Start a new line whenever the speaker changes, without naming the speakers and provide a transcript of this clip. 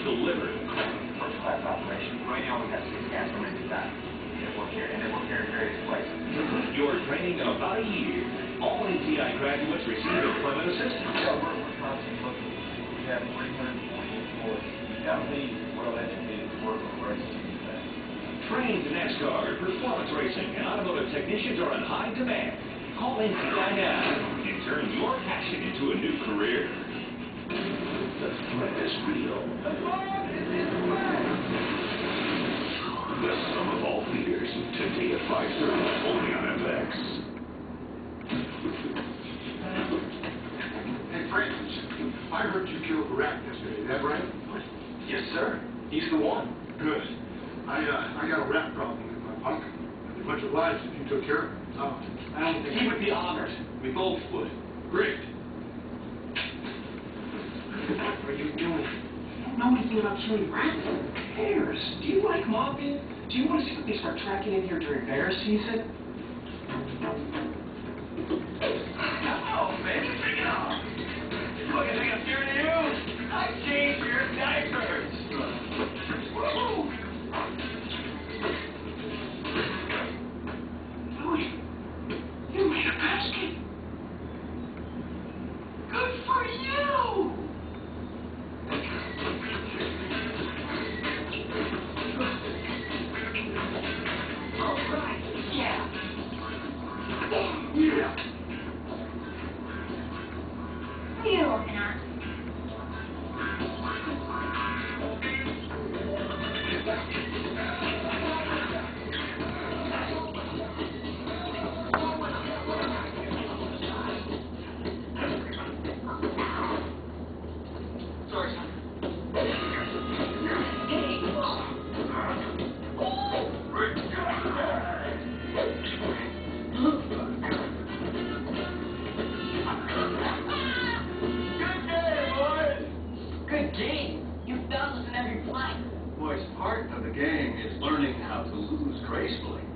delivered.
First class operation. Right now we have 6 guys from inside that work here, and they work here in various places.
Your training in about a year. All ATI graduates receive employment assistance.
We're constantly looking. We have 340 employees. That means well-educated to work on racing.
Trained in NASCAR, performance racing, and automotive technicians are in high demand. Call ATI now and turn your passion into a new career. The threat is real. The fun is in the way. The sum of all fears, today at 5:30, only on FX.
Hey, Francis, I heard you killed a rat yesterday. Is that right?
Yes, sir. He's the one.
Good. I got a rat problem in my pocket. I'd be much obliged if you took care of it.
I don't think he would be honored. We both would.
Great.
What are you doing? You don't know anything about killing rats. Who cares? Do you like mopping? Do you want to see what they start tracking in here during bear season? Oh, baby, bring it on. Look, I think I'm scared of you. I changed your diapers. Woo! Louie, you made a basket. Good for you. All right, yeah. Yeah.
What are you looking at?
Sorry, son. Good game. You've done this in every play.
Boys, part of the game is learning how to lose gracefully.